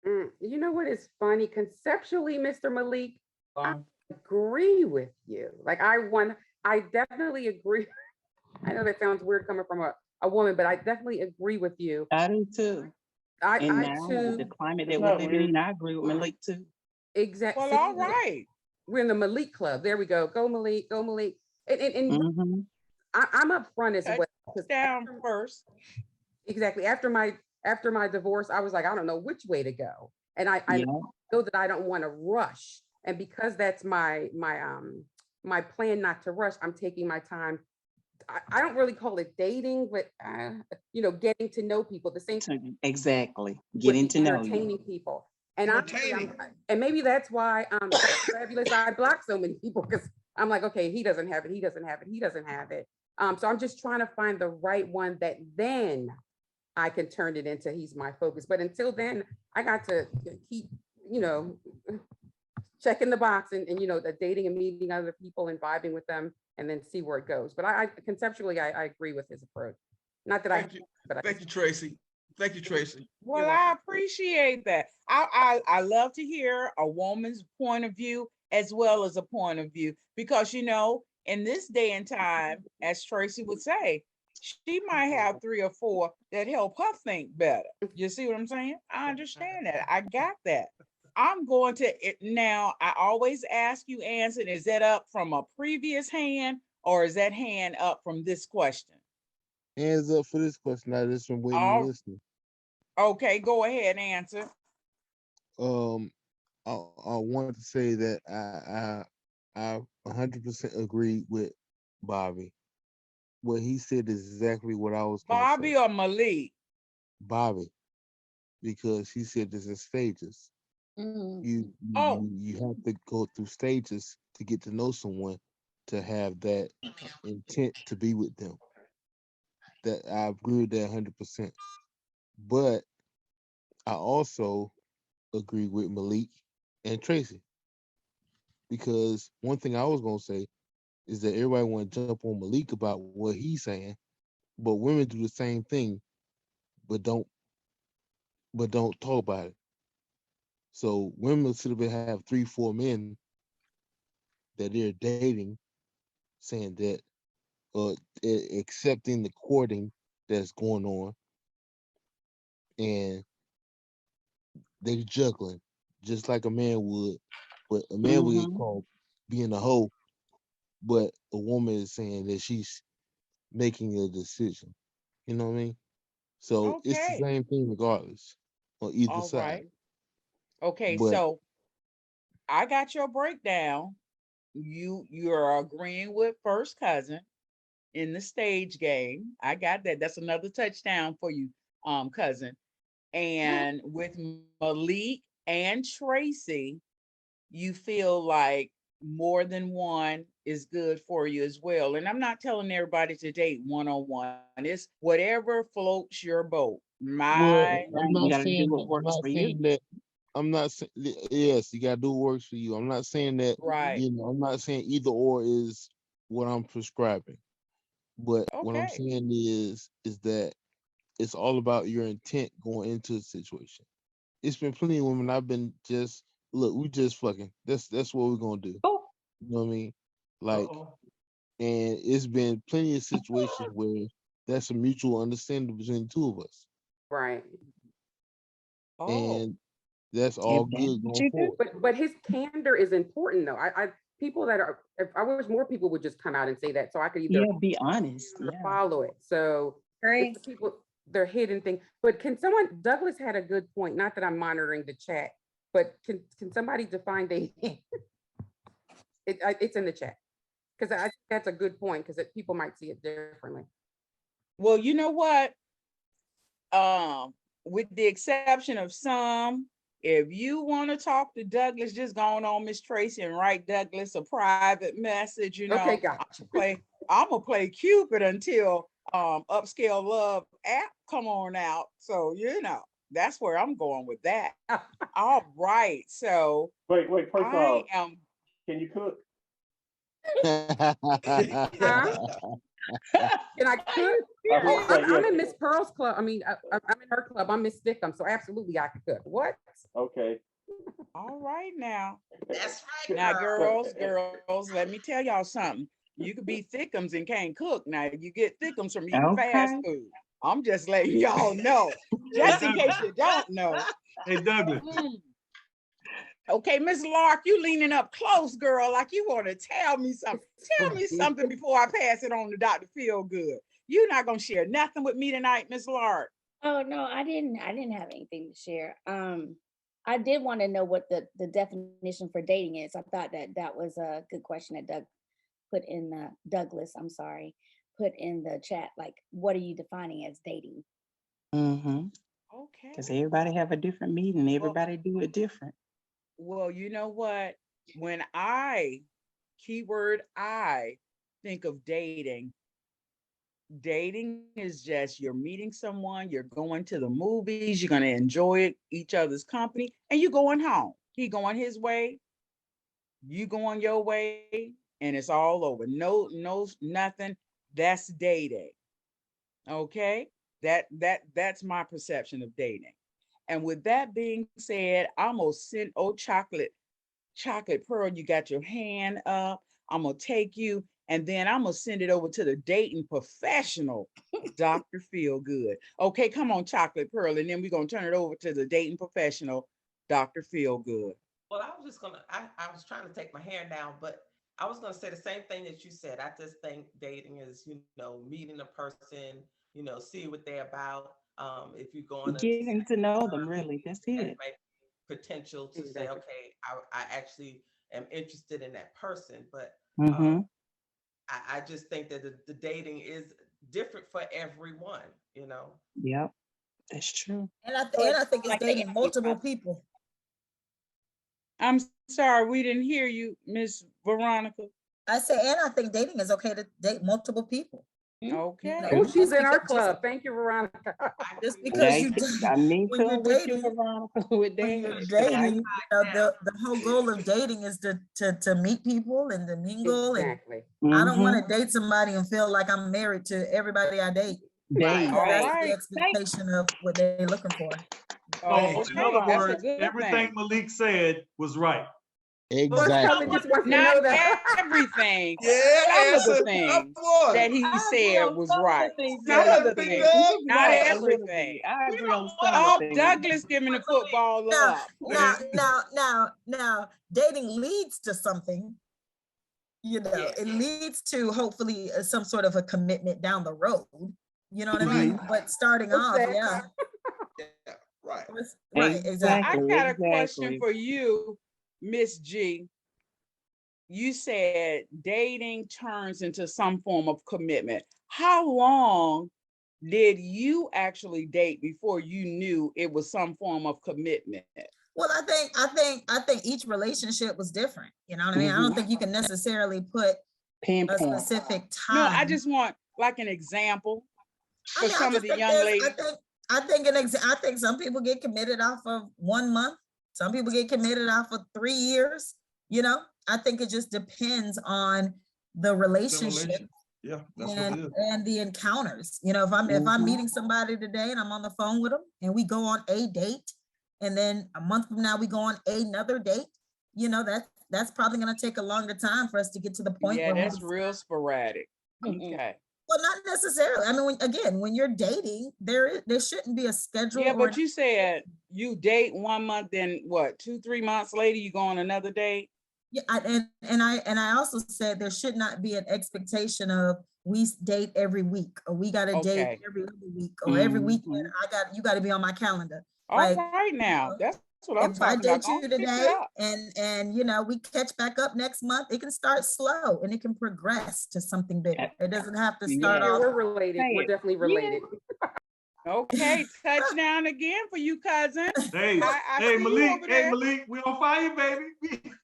I: You know what is funny? Conceptually, Mr. Malik, I agree with you. Like I definitely agree. I know that sounds weird coming from a woman, but I definitely agree with you.
M: I do too. And
I: I
M: now
I: too.
M: with the climate that we're living in, I agree with Malik too.
I: Exactly.
C: Well, all right.
I: We're in the Malik club. There we go. Go Malik. Go Malik. And I'm up front as well.
C: Down first.
I: Exactly. After my divorce, I was like, I don't know which way to go, and I know that I don't want to rush. And because that's my plan not to rush, I'm taking my time. I don't really call it dating, but getting to know people. The same
M: exactly, getting to know
I: entertaining people. And and maybe that's why fabulous. I block so many people because I'm like, okay, he doesn't have it. He doesn't have it. He doesn't have it. So I'm just trying to find the right one that then I can turn it into he's my focus. But until then, I got to keep, checking the box and the dating and meeting other people and vibing with them and then see where it goes. But I conceptually, I agree with his approach. Not that
N: Thank you, Tracy. Thank you, Tracy.
C: Well, I appreciate that. I love to hear a woman's point of view as well as a point of view, because in this day and time, as Tracy would say, she might have 3 or 4 that help her think better. You see what I'm saying? I understand that. I got that. I'm going to now. I always ask you, Anson, is that up from a previous hand or is that hand up from this question?
D: Hands up for this question. I just been waiting and listening.
C: Okay, go ahead, answer.
D: I want to say that I 100% agree with Bobby. What he said is exactly what I was going to say.
C: Bobby or Malik?
D: Bobby, because he said this in stages. You have to go through stages to get to know someone, to have that intent to be with them. That I agree with that 100%. But I also agree with Malik and Tracy, because one thing I was gonna say is that everybody want to jump on Malik about what he's saying, but women do the same thing, but don't talk about it. So women sit up and have 3, 4 men that they're dating, saying that accepting the courting that's going on, and they juggling just like a man would, but a man would get called being a hoe, but a woman is saying that she's making a decision. You know what I mean? So it's the same thing regardless on either side.
C: Right. Okay,
D: But
C: so I got your breakdown. You're agreeing with first cousin in the stage game. I got that. That's another touchdown for you, cousin. And with Malik and Tracy, you feel like more than one is good for you as well. And I'm not telling everybody to date one-on-one. It's whatever floats your boat.
D: I'm not saying that. I'm not saying yes, you gotta do what works for you. I'm not saying that.
C: Right.
D: I'm not saying either or is what I'm prescribing. But what I'm saying is that it's all about your intent going into a situation. It's been plenty of women I've been just look, we just fucking. That's what we're gonna do. You know what I mean? Like,
B: Uh-oh.
D: and it's been plenty of situations where that's a mutual understanding between the two of us,
I: Right.
C: Oh,
D: and that's
M: If
D: all
M: that's
D: good
M: what
D: going
M: you do.
D: forward.
I: But his candor is important though. I people that are, if I wish more people would just come out and say that so I could either
M: Yeah, be honest. Yeah.
I: follow it. So
K: Agree.
I: it's the people, they're hidden thing. But can someone, Douglas had a good point, not that I'm monitoring the chat, but can somebody define dating? It's in the chat. Because I think that's a good point, because people might see it differently.
C: well, you know what? With the exception of some, if you want to talk to Douglas, just go on Miss Tracy and write Douglas a private message. You know,
I: Okay, gotcha.
C: I'm gonna play Cupid until Upscale Love app come on out. So you know, that's where I'm going with that. All right. So
O: Wait, first
C: I
O: off,
C: am.
O: can you cook?
I: Huh? Can I cook?
O: I was
I: Oh,
O: gonna say,
I: I'm
O: yeah.
I: in Miss Pearl's club. I mean, I'm in her club. I'm Miss Thickum, so absolutely I can cook. What?
O: Okay.
C: All right now.
A: That's right,
C: Now,
A: girl.
C: girls, let me tell y'all something. You could be thickums and can't cook. Now, you get thickums from eating fast
M: Okay.
C: food. I'm just letting y'all know, just in case you don't know.
B: Hey, Douglas.
C: Okay, Miss Lark, you leaning up close, girl, like you want to tell me something. Tell me something before I pass it on to Dr. Feelgood. You're not gonna share nothing with me tonight, Miss Lark.
K: Oh no, I didn't have anything to share. I did want to know what the definition for dating is. I thought that was a good question that Douglas, I'm sorry, put in the chat. Like, what are you defining as dating?
M: Mm-hmm.
C: Okay.
M: Because everybody have a different meaning. Everybody do it different.
C: Well, you know what? When keyword I think of dating is just you're meeting someone, you're going to the movies, you're going to enjoy each other's company, and you're going home. He going his way, you going your way, and it's all over. No, nothing. That's dating. Okay? That's my perception of dating. And with that being said, I'm gonna send chocolate pearl, you got your hand up. I'm gonna take you, and then I'm gonna send it over to the dating professional, Dr. Feelgood. Okay, come on, chocolate pearl, and then we're gonna turn it over to the dating professional, Dr. Feelgood.
A: Well, I was trying to take my hair down, but I was gonna say the same thing that you said. I just think dating is, meeting a person, see what they're about. If you're going to
M: Getting to know them, really. That's it.
A: potential to say, okay, I actually am interested in that person. But
M: Mm-hmm.
A: I just think that the dating is different for everyone,
M: Yep, that's true.
G: And I think it's
K: Like the
G: dating
K: interview
G: multiple
K: process.
G: people.
C: I'm sorry, we didn't hear you, Miss Veronica.
G: I say, and I think dating is okay to date multiple people.
C: Okay.
I: Oh,
G: Just
I: she's in our
G: because-
I: club. Thank you, Veronica.
G: Just because you
M: me
G: when you're
M: too with you,
G: dating,
M: Veronica, with
G: when you're
M: dating.
G: dating, the whole goal of dating is to meet people and to mingle.
I: Exactly.
G: And I don't want
M: Mm-hmm.
G: to date somebody and feel like I'm married to everybody I date.
M: Date.
C: All
G: That's
C: right.
G: the expectation of what they're looking for.
B: So,
C: Okay,
B: in other
C: that's a
B: words,
C: good
B: everything
C: thing.
B: Malik said was right.
D: Exactly.
I: Just wants to
C: Not
I: know that.
C: everything.
N: Yeah,
C: Some of the
N: answer.
C: things
N: Come on.
C: that he
M: I agree
C: said
M: on
C: was
M: some of
C: right.
M: the things.
C: Some
N: Yeah,
C: of the
N: Big
C: things,
N: Doug.
M: He's
C: not
M: right a little
C: everything.
M: bit. I agree on some
C: Oh,
M: of the things.
C: Douglas giving the football
G: Now,
C: up.
G: now, dating leads to something.
A: Yeah.
G: It leads to hopefully some sort of a commitment down the road. You know what I mean? But starting off,
I: Sex.
G: yeah.
N: Yeah, right.
G: Right, exactly.
C: I got a question for you, Miss G. You said dating turns into some form of commitment. How long did you actually date before you knew it was some form of commitment?
G: Well, I think each relationship was different. You know what I mean? I don't think you can necessarily put a specific time.
C: No, I just want like an example for
G: I
C: some of
G: just
C: the
G: think
C: young ladies.
G: I think some people get committed off of 1 month. Some people get committed off of 3 years. I think it just depends on the relationship.
N: Yeah, that's what it is.
G: And the encounters. If I'm meeting somebody today and I'm on the phone with them and we go on a date, and then a month from now we go on another date,
P: that's probably going to take a longer time for us to get to the point
C: Yeah,
P: where
C: that's real sporadic. Okay.
P: well, not necessarily. I mean, when you're dating, there shouldn't be a schedule.
C: Yeah,
P: or
C: but you said you date 1 month, then what, 2-3 months later, you go on another date?
P: Yeah, and I also said there should not be an expectation of we date every week, or we got to date every other week, or every weekend. You got to be on my calendar.
C: All right now, that's what I'm
P: If I
C: talking about.
P: date you today and we catch back up next month, it can start slow and it can progress to something bigger. It doesn't have to start off.
I: We're related. We're definitely related.
C: Okay, touchdown again for you, cousin.
B: Hey, hey Malik, Malik, we on fire, baby.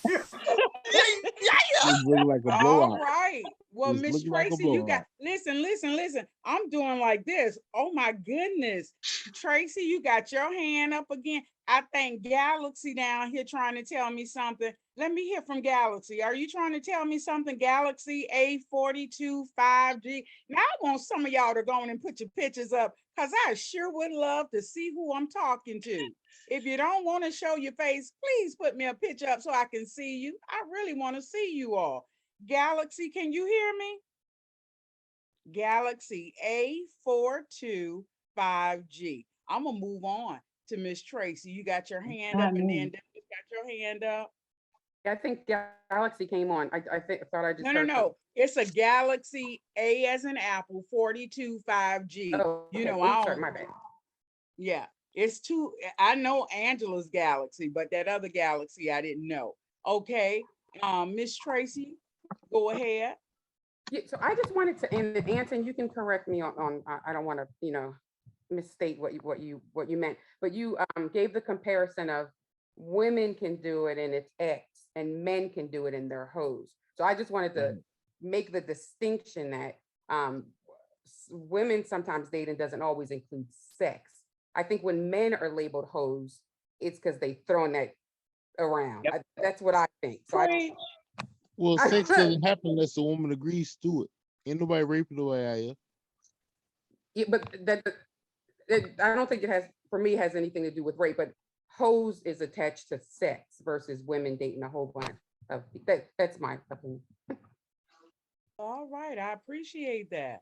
D: It's looking like a blowout.
C: All right. Well,
D: It's
C: Miss
D: looking like a
C: Tracy, you got
D: blowout.
C: listen. I'm doing like this. Oh my goodness. Tracy, you got your hand up again. I think Galaxy down here trying to tell me something. Let me hear from Galaxy. Are you trying to tell me something? Galaxy A42 5G. Now I want some of y'all to go on and put your pictures up, because I sure would love to see who I'm talking to. If you don't want to show your face, please put me a picture up so I can see you. I really want to see you all. Galaxy, can you hear me? Galaxy A42 5G. I'm going to move on to Miss Tracy. You got your hand up, and then Dennis got your hand up.
I: I think Galaxy came on. I thought I just heard
C: No. It's a Galaxy A as in Apple 42 5G.
I: Oh,
C: You know,
I: oops, sorry, my bad.
C: Yeah, it's two. I know Angela's Galaxy, but that other Galaxy I didn't know. Okay, Miss Tracy, go ahead.
I: Yeah, so I just wanted to, and Anton, you can correct me on I don't want to, misstate what you meant, but you gave the comparison of women can do it in its X and men can do it in their hose. So I just wanted to make the distinction that women sometimes dating doesn't always include sex. I think when men are labeled hoes, it's because they throwing that around. That's what I think. So
D: Well, sex doesn't happen unless the woman agrees to it. Ain't nobody raping nobody out here.
I: Yeah, but I don't think it has, for me, has anything to do with rape, but hose is attached to sex versus women dating a whole bunch of that's my opinion.
C: All right, I appreciate that.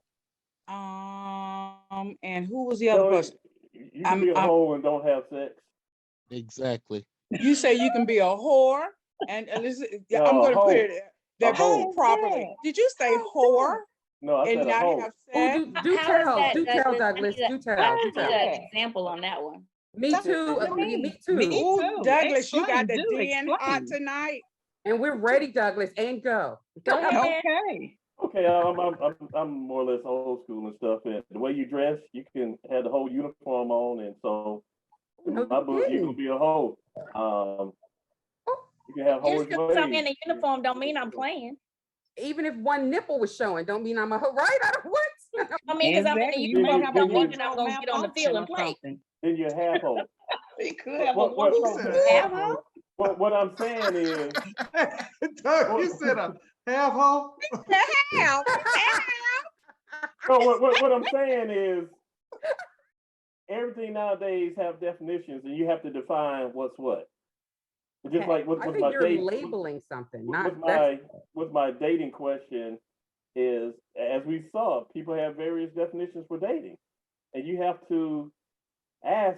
C: And who was the other person?
O: You can be a hoe and don't have sex.
D: Exactly.
C: You say you can be a whore, and listen, I'm going to put it that properly. Did you say whore?
O: No, I said a hoe.
I: Do tell, Douglas. Do tell.
K: An example on that one.
I: Me too. Me too.
C: Ooh, Douglas, you got the DN hot tonight.
I: And we're ready, Douglas, and go.
K: Go ahead.
O: Okay, I'm more or less old school and stuff. And the way you dress, you can have the whole uniform on, and so in my book, you can be a hoe. You can have
K: just because I'm in a uniform don't mean I'm playing.
I: Even if one nipple was showing, don't mean I'm a hoe, right? I don't what?
K: I mean, because I'm in a uniform, don't mean that I'm gonna get on the field and play.
O: Then you're half hoe.
M: He could have a half hoe.
O: What I'm saying is,
B: Doug, you said a half hoe.
C: Half.
O: No, what I'm saying is, everything nowadays have definitions, and you have to define what's what. Just like with
I: I think
O: my
I: you're
O: dating,
I: labeling something.
O: With my dating question is, as we saw, people have various definitions for dating, and you have to ask,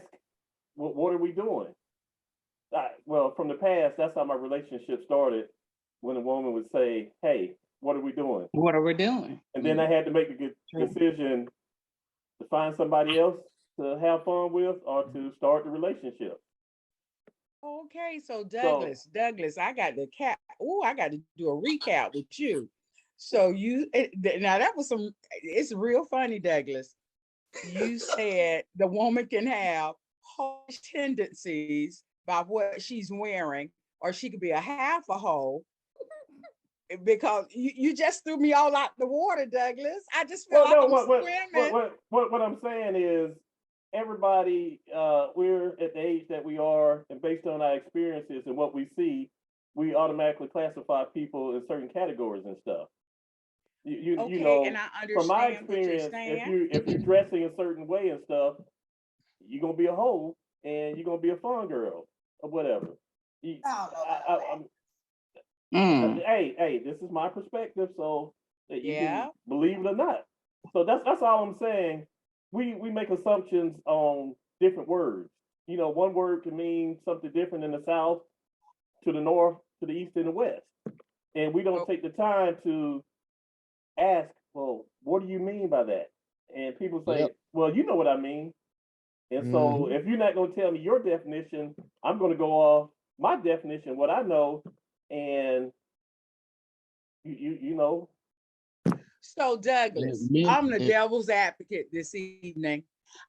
O: what are we doing? Well, from the past, that's how my relationship started. When a woman would say, "Hey, what are we doing?"
M: What are we doing?
O: And then I had to make a good decision to find somebody else to have fun with or to start the relationship.
C: Okay, so Douglas, I got the cap. Oh, I got to do a recap with you. So now that was it's real funny, Douglas. You said the woman can have whole tendencies by what she's wearing, or she could be a half a hoe. Because you just threw me all out the water, Douglas. I just feel like I'm swimming.
O: What I'm saying is, everybody, we're at the age that we are, and based on our experiences and what we see, we automatically classify people in certain categories and stuff. You know,
C: and I understand
O: from my experience, if you're dressing a certain way and stuff, you're gonna be a hoe and you're gonna be a fun girl or whatever. Hey, this is my perspective, so that you can believe it or not. So that's all I'm saying. We make assumptions on different words. You know, one word can mean something different in the South, to the North, to the East, and the West. And we don't take the time to ask, well, what do you mean by that? And people say, well, you know what I mean. And so if you're not going to tell me your definition, I'm going to go off my definition, what I know, and you know.
C: So Douglas, I'm the devil's advocate this evening.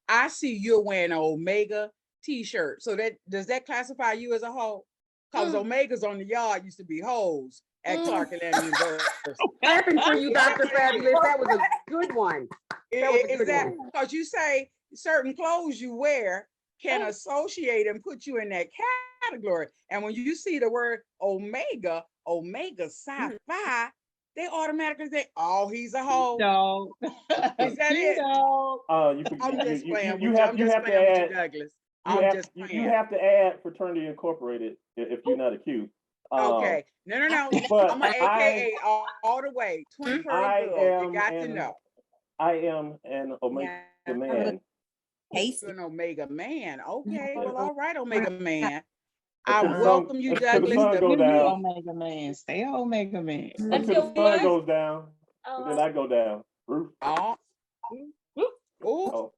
C: I see you're wearing an Omega t-shirt. So does that classify you as a hoe? Because Omegas on the yard used to be hoes at Clark Atlanta University.
I: Clapping for you, Dr. Fabulous. That was a good one.
C: Because you say certain clothes you wear can associate and put you in that category. And when you see the word Omega sci-fi, they automatically think, oh, he's a hoe.
M: No.
C: Is that it?
O: I'm
C: just playing
O: you
C: with
O: have
C: you,
O: to add,
C: Douglas.
O: you have to add Fraternity Incorporated if you're not a Q.
C: Okay. No.
O: But
C: I'm an AKA all the way. 20 pearl girl. You got to know.
O: I am an Omega man.
C: An Omega man. Okay. Well, all right, Omega man. I welcome you, Douglas.
O: The sun go down.
M: Omega man. Stay Omega man.
O: Until the sun goes down, and then I go down.
C: So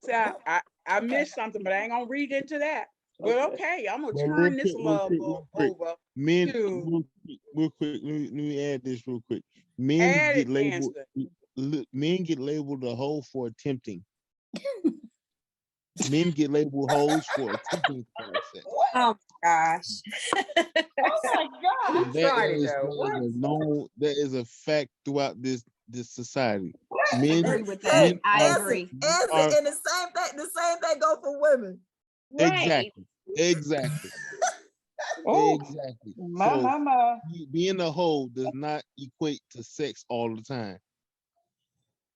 C: I missed something, but I ain't gonna read into that. But okay, I'm gonna turn this love over.
D: Men, real quick, let me add this real quick. Men get labeled a hoe for attempting. Men get labeled hoes for attempting to have sex.
K: Oh my gosh.
M: Oh my God.
D: That is a fact throughout this society.
P: I agree with that. I agree. And the same thing go for women.
D: Right. Exactly. Exactly.
M: My.
D: Being a hoe does not equate to sex all the time.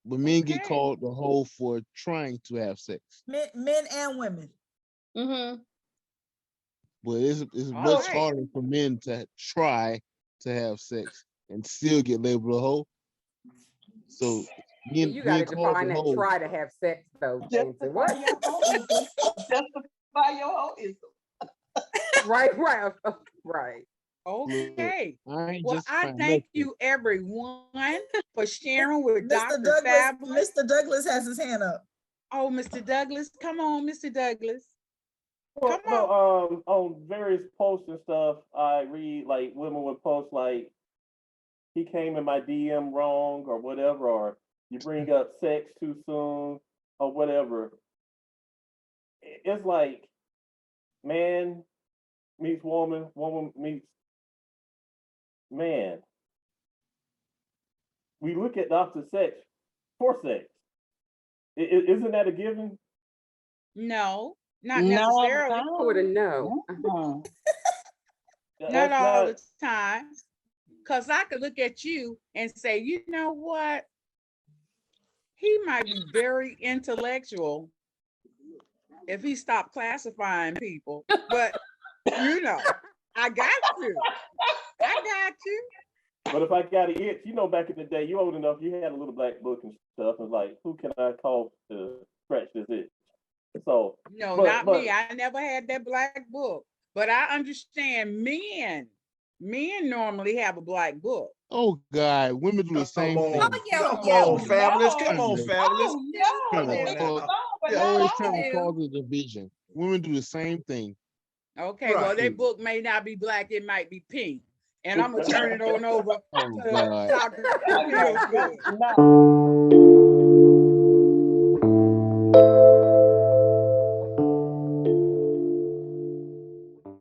D: But men get called the hoe for trying to have sex.
P: Men and women.
D: But it's much harder for men to try to have sex and still get labeled a hoe. So
I: you got to define that hoe, try to have sex though. What?
M: Justify your hoism.
I: Right.
C: Okay.
D: Well,
C: I thank you everyone for sharing with Dr.
P: Douglas.
C: Fabulous.
P: Mr. Douglas has his hand up.
C: Oh, Mr. Douglas, come on, Mr. Douglas.
O: On various posts and stuff, I read like women would post like, he came in my DM wrong or whatever, or you bring up sex too soon or whatever. It's like man meets woman, woman meets man. We look at the opposite sex for sex. Isn't that a given?
C: No, not necessarily.
I: No.
C: Not all the time. Because I could look at you and say, you know what? He might be very intellectual if he stopped classifying people. But, you know, I got you.
O: But if I got an itch, you know, back in the day, you old enough, you had a little black book and stuff, and like, who can I call to scratch this itch? So
C: no, not me. I never had that black book, but I understand men normally have a black book.
D: Oh God, women do the same thing.
N: Come on, Fabulous.
D: Always trying to cause a division. Women do the same thing.
C: Okay, well, their book may not be black, it might be pink. And I'm gonna turn it on over to Dr.